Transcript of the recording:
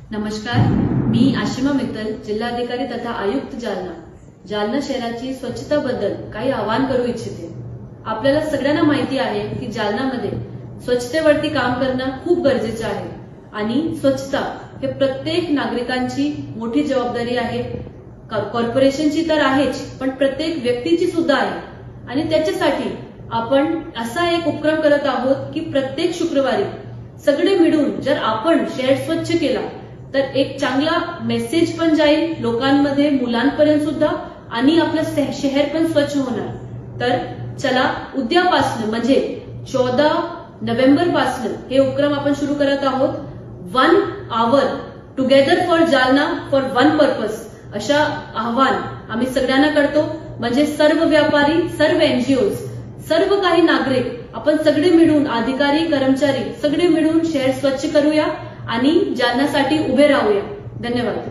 नमस्कार, मी आशिमा मित्तल, जिल्हाधिकारी तथा आयुक्त जालना शहराची स्वच्छताबद्दल काही आवाहन करू इच्छिते। आपल्याला सगळ्यांना माहिती आहे की जालनामध्ये स्वच्छतेवरती काम करणं खूप गरजेचं आहे आणि स्वच्छता हे प्रत्येक नागरिकांची मोठी जबाबदारी आहे। कॉर्पोरेशनची तर आहेच, पण प्रत्येक व्यक्तीची सुद्धा आहे आणि त्याच्यासाठी आपण असा एक उपक्रम करत आहोत की प्रत्येक शुक्रवारी सगळे मिळून जर आपण शहर स्वच्छ केला तर एक चांगला मेसेज पण जाईल लोकांमध्ये, मुलांपर्यंत सुद्धा, आणि आपलं शहर पण स्वच्छ होणार। तर चला, उद्यापासून म्हणजे 14 नोव्हेंबर पासून हे उपक्रम आपण सुरू करत आहोत। 1 our together for Jalna for one purpose अशा आव्हान आम्ही सगळ्यांना करतो। म्हणजे सर्व व्यापारी, सर्व एनजीओज, सर्व काही नागरिक आपण सगळे मिळून, अधिकारी, कर्मचारी सगळे मिळून शहर स्वच्छ करूया आणि जालन्यासाठी उभे राहूया। धन्यवाद।